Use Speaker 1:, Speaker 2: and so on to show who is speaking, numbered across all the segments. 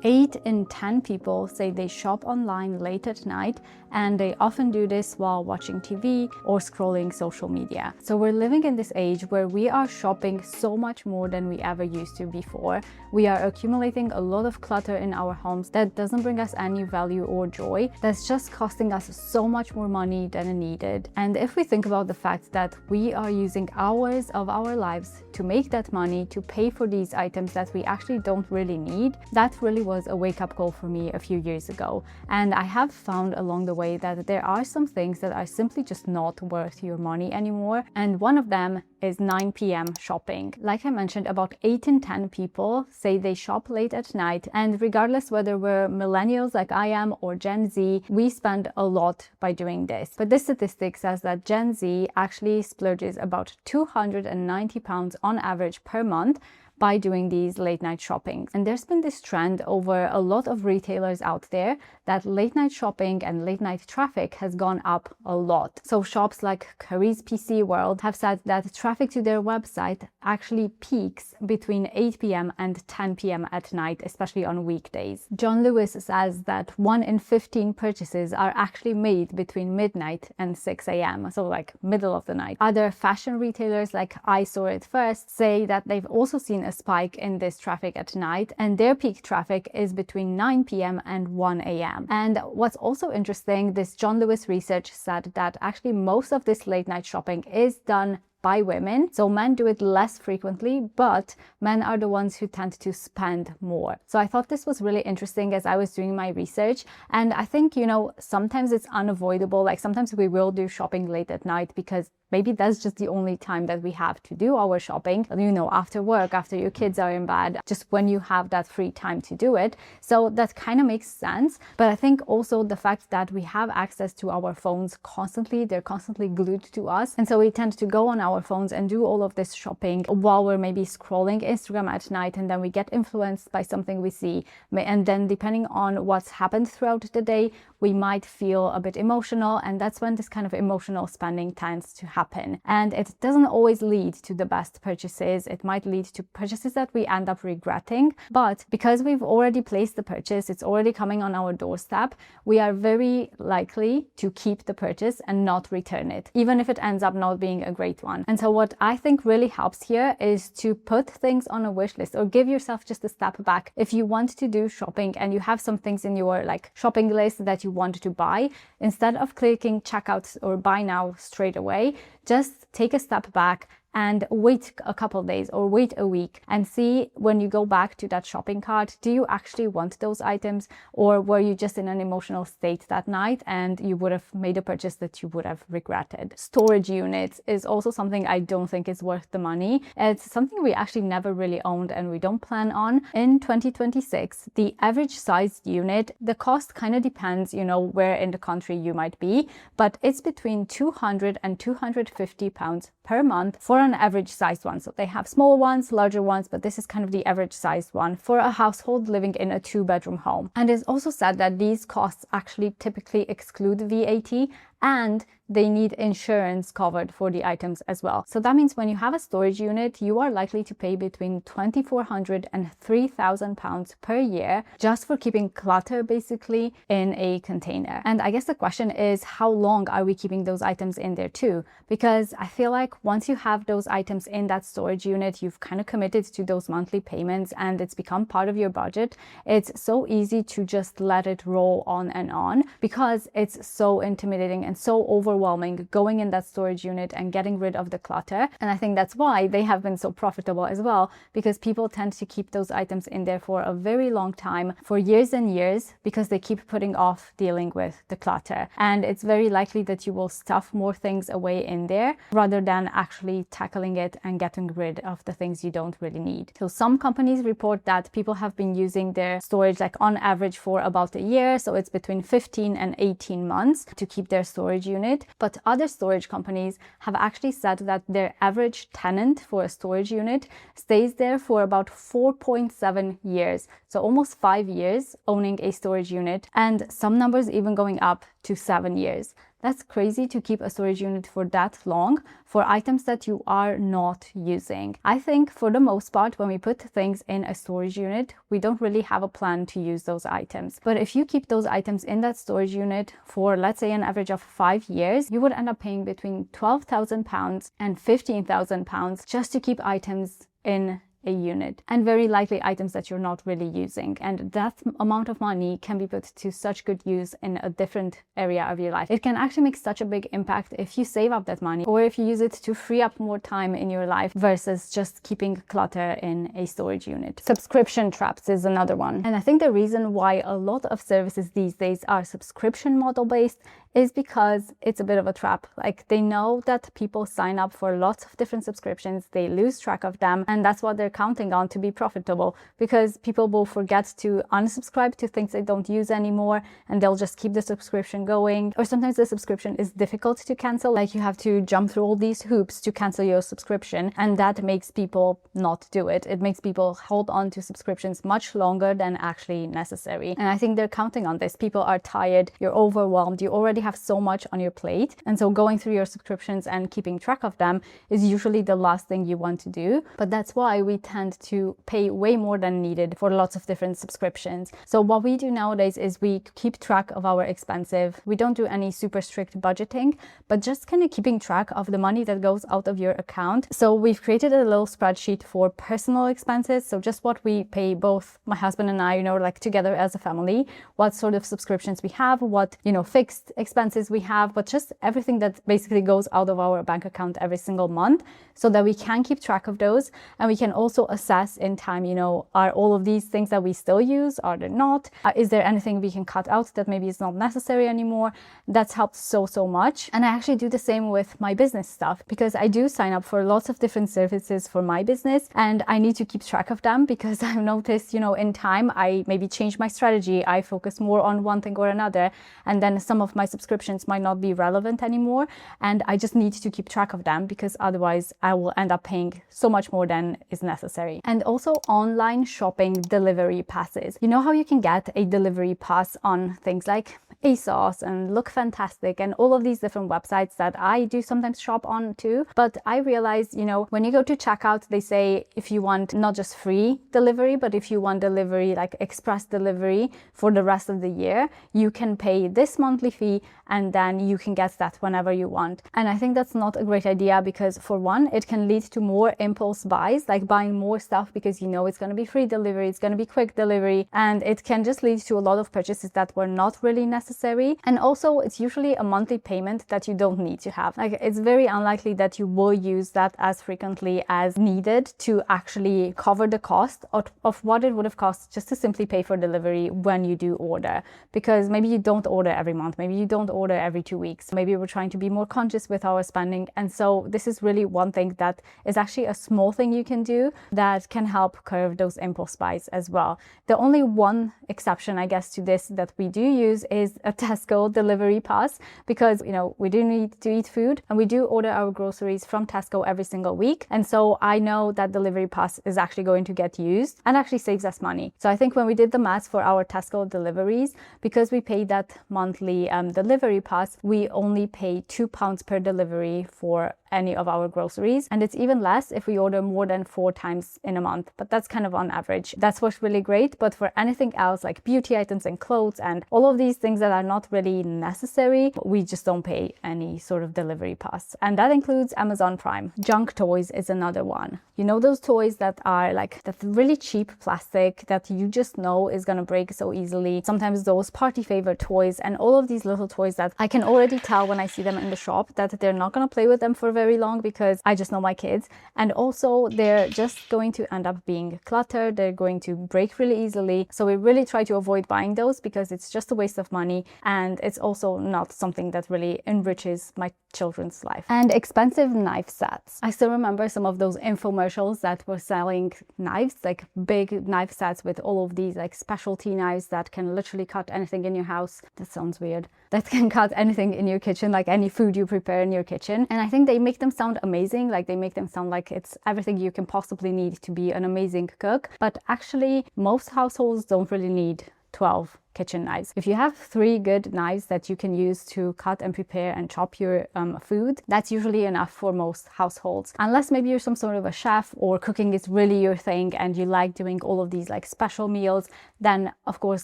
Speaker 1: 8 in 10 people say they shop online late at night, and they often do this while watching TV or scrolling social media. So we're living in this age where we are shopping so much more than we ever used to before. We are accumulating a lot of clutter in our homes that doesn't bring us any value or joy, that's just costing us so much more money than needed. And if we think about the fact that we are using hours of our lives to make that money to pay for these items that we actually don't really need, that really was a wake-up call for me a few years ago. And I have found along the way that there are some things that are simply just not worth your money anymore, and one of them is 9 p.m. shopping. Like I mentioned, about 8 in 10 people say they shop late at night, and regardless whether we're millennials like I am or Gen Z, we spend a lot by doing this. But this statistic says that Gen Z actually splurges about £290 on average per month by doing these late night shoppings. And there's been this trend over a lot of retailers out there that late night shopping and late night traffic has gone up a lot. So shops like Curry's PC World have said that traffic to their website actually peaks between 8 p.m. and 10 p.m. at night, especially on weekdays. John Lewis says that 1 in 15 purchases are actually made between midnight and 6 a.m., so like middle of the night. Other fashion retailers like I Saw It First say that they've also seen a spike in this traffic at night, and their peak traffic is between 9 p.m. and 1 a.m. And what's also interesting, this John Lewis research said that actually most of this late night shopping is done by women. So men do it less frequently, but men are the ones who tend to spend more. So I thought this was really interesting as I was doing my research. And I think, sometimes it's unavoidable. Like sometimes we will do shopping late at night because maybe that's just the only time that we have to do our shopping, after work, after your kids are in bed, just when you have that free time to do it. So that kind of makes sense. But I think also the fact that we have access to our phones constantly, they're constantly glued to us. And so we tend to go on our phones and do all of this shopping while we're maybe scrolling Instagram at night, and then we get influenced by something we see. And then depending on what's happened throughout the day, we might feel a bit emotional, and that's when this kind of emotional spending tends to happen. And it doesn't always lead to the best purchases. It might lead to purchases that we end up regretting, but because we've already placed the purchase, it's already coming on our doorstep, we are very likely to keep the purchase and not return it, even if it ends up not being a great one. And so what I think really helps here is to put things on a wish list, or give yourself just a step back. If you want to do shopping and you have some things in your shopping list that you want to buy, instead of clicking checkout or buy now straight away, just take a step back and wait a couple days or wait a week and see, when you go back to that shopping cart, do you actually want those items, or were you just in an emotional state that night and you would have made a purchase that you would have regretted? Storage units is also something I don't think is worth the money. It's something we actually never really owned and we don't plan on. In 2026, the average sized unit, the cost kind of depends, where in the country you might be, but it's between 200 and 250 pounds per month for an average sized one. So they have small ones, larger ones, but this is kind of the average sized one for a household living in a 2-bedroom home. And it's also said that these costs actually typically exclude VAT, and they need insurance covered for the items as well. So that means when you have a storage unit, you are likely to pay between £2,400 and £3,000 per year just for keeping clutter basically in a container. And I guess the question is, how long are we keeping those items in there too? Because I feel like once you have those items in that storage unit, you've kind of committed to those monthly payments and it's become part of your budget. It's so easy to just let it roll on and on because it's so intimidating and so overwhelming going in that storage unit and getting rid of the clutter. And I think that's why they have been so profitable as well, because people tend to keep those items in there for a very long time, for years and years, because they keep putting off dealing with the clutter. And it's very likely that you will stuff more things away in there rather than actually tackling it and getting rid of the things you don't really need. So some companies report that people have been using their storage on average for about a year. So it's between 15 and 18 months to keep their storage unit. But other storage companies have actually said that their average tenant for a storage unit stays there for about 4.7 years. So almost 5 years owning a storage unit, and some numbers even going up to 7 years. That's crazy to keep a storage unit for that long for items that you are not using. I think for the most part, when we put things in a storage unit, we don't really have a plan to use those items. But if you keep those items in that storage unit for, let's say, an average of 5 years, you would end up paying between £12,000 and £15,000 just to keep items in a unit, and very likely items that you're not really using. And that amount of money can be put to such good use in a different area of your life. It can actually make such a big impact if you save up that money, or if you use it to free up more time in your life versus just keeping clutter in a storage unit. Subscription traps is another one. And I think the reason why a lot of services these days are subscription model based is because it's a bit of a trap. Like, they know that people sign up for lots of different subscriptions, they lose track of them, and that's what they're counting on to be profitable, because people will forget to unsubscribe to things they don't use anymore, and they'll just keep the subscription going. Or sometimes the subscription is difficult to cancel, like you have to jump through all these hoops to cancel your subscription, and that makes people not do it. It makes people hold on to subscriptions much longer than actually necessary. And I think they're counting on this. People are tired, you're overwhelmed, you already have so much on your plate, and so going through your subscriptions and keeping track of them is usually the last thing you want to do. But that's why we tend to pay way more than needed for lots of different subscriptions. So what we do nowadays is we keep track of our expenses. We don't do any super strict budgeting, but just kind of keeping track of the money that goes out of your account. So we've created a little spreadsheet for personal expenses, so just what we pay, both my husband and I, like together as a family, what sort of subscriptions we have, what fixed expenses we have, but just everything that basically goes out of our bank account every single month, so that we can keep track of those, and we can also assess in time, are all of these things that we still use, are they not? Is there anything we can cut out that maybe is not necessary anymore? That's helped so much. And I actually do the same with my business stuff, because I do sign up for lots of different services for my business, and I need to keep track of them, because I've noticed, in time, I maybe change my strategy, I focus more on one thing or another, and then some of my subscriptions might not be relevant anymore, and I just need to keep track of them, because otherwise I will end up paying so much more than is necessary. And also online shopping delivery passes. You know how you can get a delivery pass on things like ASOS and Look Fantastic and all of these different websites that I do sometimes shop on too. But I realized, when you go to checkout, they say if you want not just free delivery, but if you want delivery, like express delivery for the rest of the year, you can pay this monthly fee and then you can get that whenever you want. And I think that's not a great idea, because for one, it can lead to more impulse buys, like buying more stuff because it's going to be free delivery, it's going to be quick delivery, and it can just lead to a lot of purchases that were not really necessary. And also, it's usually a monthly payment that you don't need to have. Like, it's very unlikely that you will use that as frequently as needed to actually cover the cost of what it would have cost just to simply pay for delivery when you do order, because maybe you don't order every month, maybe you don't order every 2 weeks, maybe we're trying to be more conscious with our spending. And so this is really one thing that is actually a small thing you can do that can help curb those impulse buys as well. The only one exception, I guess, to this that we do use is a Tesco delivery pass, because we do need to eat food, and we do order our groceries from Tesco every single week, and so I know that delivery pass is actually going to get used and actually saves us money. So I think when we did the math for our Tesco deliveries, because we paid that monthly delivery pass, we only pay £2 per delivery for any of our groceries, and it's even less if we order more than 4 times in a month, but that's kind of on average. That's what's really great. But for anything else, like beauty items and clothes and all of these things that are not really necessary, we just don't pay any sort of delivery pass, and that includes Amazon Prime. Junk toys is another one. Those toys that are like that really cheap plastic that you just know is gonna break so easily. Sometimes those party favor toys and all of these little toys that I can already tell when I see them in the shop that they're not gonna play with them for very long, because I just know my kids, and also they're just going to end up being cluttered, they're going to break really easily. So we really try to avoid buying those, because it's just a waste of money, and it's also not something that really enriches my children's life. And expensive knife sets. I still remember some of those infomercials that were selling knives, like big knife sets with all of these like specialty knives that can literally cut anything in your house. That sounds weird. That can cut anything in your kitchen, like any food you prepare in your kitchen. And I think they make them sound amazing, like they make them sound like it's everything you can possibly need to be an amazing cook. But actually, most households don't really need 12 kitchen knives. If you have 3 good knives that you can use to cut and prepare and chop your food, that's usually enough for most households. Unless maybe you're some sort of a chef or cooking is really your thing and you like doing all of these like special meals, then of course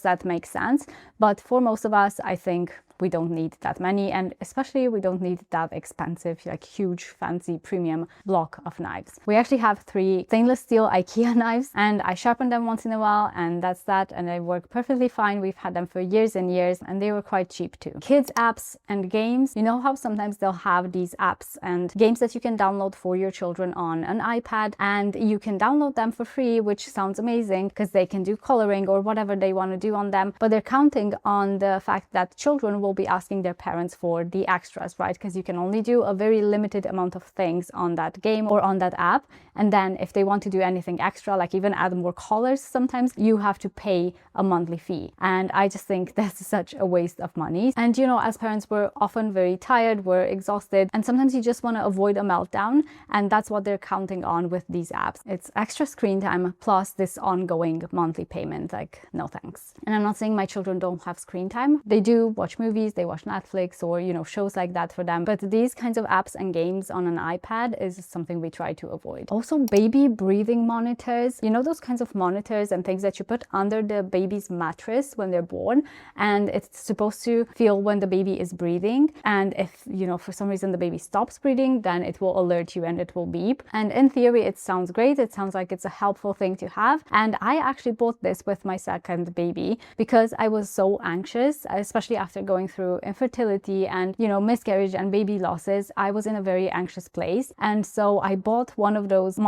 Speaker 1: that makes sense. But for most of us, I think we don't need that many, and especially we don't need that expensive, like huge fancy premium block of knives. We actually have 3 stainless steel IKEA knives, and I sharpen them once in a while, and that's that, and they work perfectly fine. We've had them for years and years, and they were quite cheap too. Kids apps and games, you know how sometimes they'll have these apps and games that you can download for your children on an iPad, and you can download them for free, which sounds amazing because they can do coloring or whatever they want to do on them, but they're counting on the fact that children will be asking their parents for the extras, right? Because you can only do a very limited amount of things on that game or on that app, and then if they want to do anything extra, like even add more colors, sometimes you have to pay a monthly fee, and I just think that's such a waste of money. And you know, as parents, we're often very tired, we're exhausted, and sometimes you just want to avoid a meltdown, and that's what they're counting on with these apps. It's extra screen time plus this ongoing monthly payment. Like, no thanks. And I'm not saying my children don't have screen time. They do watch movies, they watch Netflix or, you know, shows like that for them, but these kinds of apps and games on an iPad is something we try to avoid. Also, baby breathing monitors, you know, those kinds of monitors and things that you put under the baby's mattress when they're born, and it's supposed to feel when the baby is breathing, and if, you know, for some reason the baby stops breathing, then it will alert you and it will beep. And in theory it sounds great, it sounds like it's a helpful thing to have, and I actually bought this with my second baby because I was so anxious, especially after going through infertility and, you know, miscarriage and baby losses. I was in a very anxious place, and so I bought one of those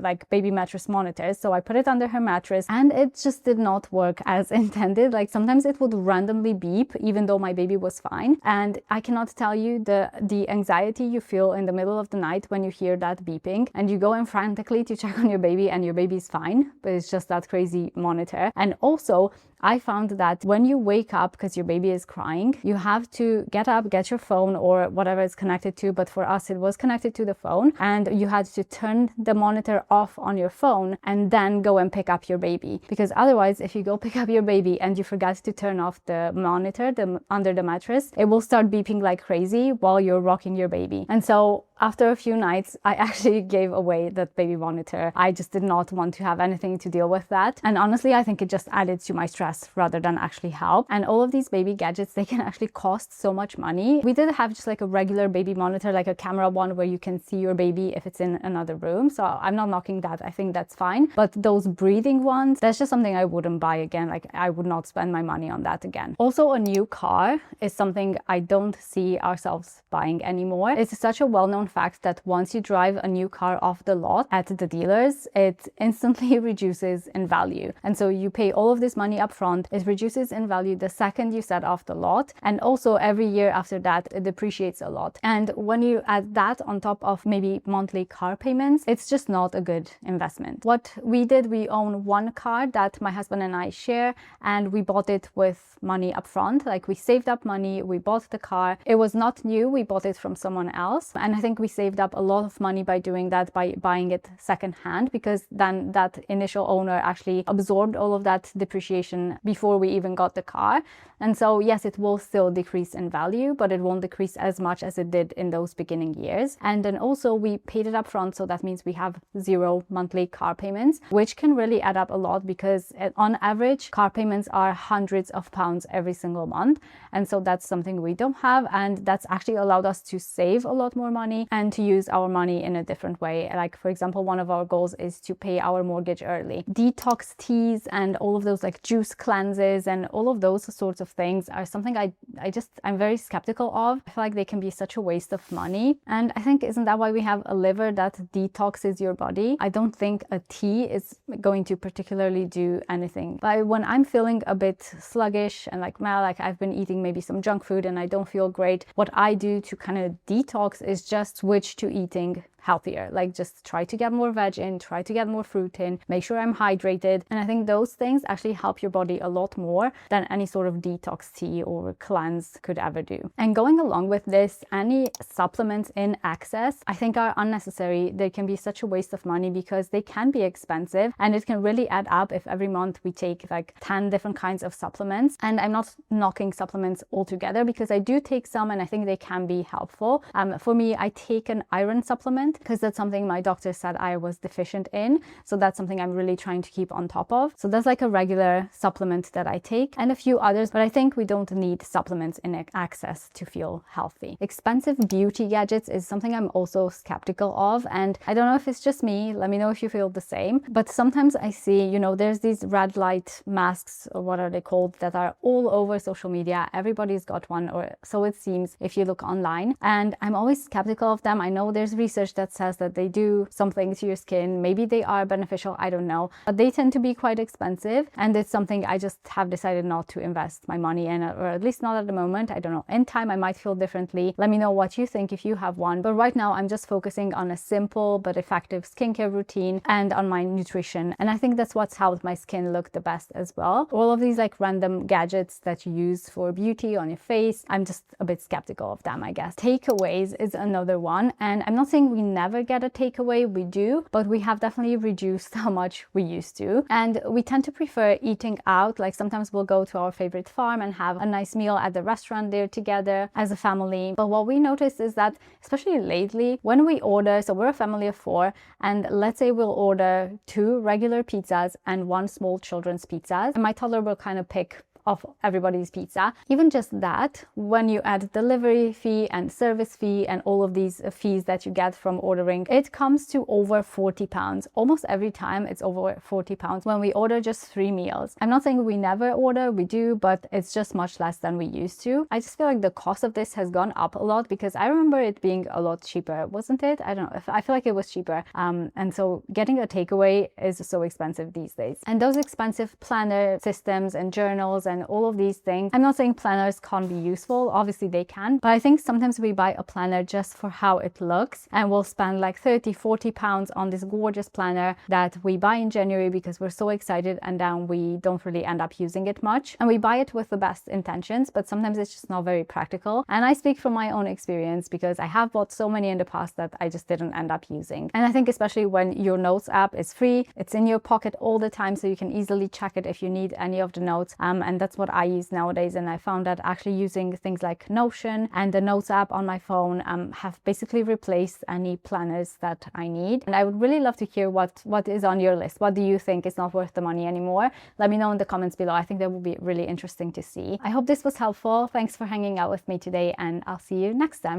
Speaker 1: like baby mattress monitors. So I put it under her mattress, and it just did not work as intended. Like sometimes it would randomly beep even though my baby was fine, and I cannot tell you the anxiety you feel in the middle of the night when you hear that beeping and you go in frantically to check on your baby and your baby's fine, but it's just that crazy monitor. And also I found that when you wake up because your baby is crying, you have to get up, get your phone or whatever it's connected to, but for us it was connected to the phone, and you had to turn the monitor off on your phone and then go and pick up your baby, because otherwise if you go pick up your baby and you forget to turn off the monitor under the mattress, it will start beeping like crazy while you're rocking your baby. And so after a few nights, I actually gave away that baby monitor. I just did not want to have anything to deal with that. And honestly, I think it just added to my stress rather than actually help. And all of these baby gadgets, they can actually cost so much money. We did have just like a regular baby monitor, like a camera one where you can see your baby if it's in another room. So I'm not knocking that. I think that's fine. But those breathing ones, that's just something I wouldn't buy again. Like I would not spend my money on that again. Also, a new car is something I don't see ourselves buying anymore. It's such a well-known fact that once you drive a new car off the lot at the dealers, it instantly reduces in value. And so you pay all of this money up front, it reduces in value the second you set off the lot, and also every year after that it depreciates a lot. And when you add that on top of maybe monthly car payments, it's just not a good investment. What we did, we own one car that my husband and I share, and we bought it with money up front. Like we saved up money, we bought the car. It was not new, we bought it from someone else, and I think we saved up a lot of money by doing that, by buying it secondhand, because then that initial owner actually absorbed all of that depreciation before we even got the car. And so yes, it will still decrease in value, but it won't decrease as much as it did in those beginning years. And then also we paid it up front, so that means we have 0 monthly car payments, which can really add up a lot, because on average car payments are hundreds of pounds every single month. And so that's something we don't have, and that's actually allowed us to save a lot more money and to use our money in a different way. Like for example, one of our goals is to pay our mortgage early. Detox teas and all of those like juice cleanses and all of those sorts of things are something I'm very skeptical of. I feel like they can be such a waste of money. And I think, isn't that why we have a liver that detoxes your body? I don't think a tea is going to particularly do anything. But when I'm feeling a bit sluggish and like I've been eating maybe some junk food and I don't feel great, what I do to kind of detox is just switch to eating healthier. Like just try to get more veg in, try to get more fruit in, make sure I'm hydrated. And I think those things actually help your body a lot more than any sort of detox tea or cleanse could ever do. And going along with this, any supplements in excess, I think are unnecessary. They can be such a waste of money because they can be expensive, and it can really add up if every month we take like 10 different kinds of supplements. And I'm not knocking supplements altogether because I do take some and I think they can be helpful. For me, I take an iron supplement because that's something my doctor said I was deficient in. So that's something I'm really trying to keep on top of. So that's like a regular supplement that I take, and a few others, but I think we don't need supplements in excess to feel healthy. Expensive beauty gadgets is something I'm also skeptical of, and I don't know if it's just me, let me know if you feel the same, but sometimes I see, you know, there's these red light masks, or what are they called, that are all over social media. Everybody's got one, or so it seems if you look online, and I'm always skeptical of them. I know there's research that says that they do something to your skin, maybe they are beneficial, I don't know, but they tend to be quite expensive, and it's something I just have decided not to invest my money in, or at least not at the moment. I don't know, in time I might feel differently. Let me know what you think if you have one, but right now I'm just focusing on a simple but effective skincare routine and on my nutrition, and I think that's what's helped my skin look the best as well. All of these like random gadgets that you use for beauty on your face, I'm just a bit skeptical of them, I guess. Takeaways is another one, and I'm not saying we never get a takeaway, we do, but we have definitely reduced how much we used to, and we tend to prefer eating out. Like sometimes we'll go to our favorite farm and have a nice meal at the restaurant there together as a family. But what we noticed is that, especially lately, when we order, so we're a family of 4, and let's say we'll order 2 regular pizzas and 1 small children's pizza, and my toddler will kind of pick of everybody's pizza. Even just that, when you add delivery fee and service fee and all of these fees that you get from ordering, it comes to over £40. Almost every time it's over £40 when we order just 3 meals. I'm not saying we never order, we do, but it's just much less than we used to. I just feel like the cost of this has gone up a lot because I remember it being a lot cheaper, wasn't it? I don't know, I feel like it was cheaper. And so getting a takeaway is so expensive these days. And those expensive planner systems and journals and all of these things, I'm not saying planners can't be useful, obviously they can, but I think sometimes we buy a planner just for how it looks, and we'll spend like 30-40 pounds on this gorgeous planner that we buy in January because we're so excited, and then we don't really end up using it much, and we buy it with the best intentions, but sometimes it's just not very practical. And I speak from my own experience because I have bought so many in the past that I just didn't end up using. And I think especially when your notes app is free, it's in your pocket all the time, so you can easily check it if you need any of the notes, and that's what I use nowadays. And I found that actually using things like Notion and the Notes app on my phone have basically replaced any planners that I need. And I would really love to hear what is on your list. What do you think is not worth the money anymore? Let me know in the comments below. I think that would be really interesting to see. I hope this was helpful. Thanks for hanging out with me today, and I'll see you next time.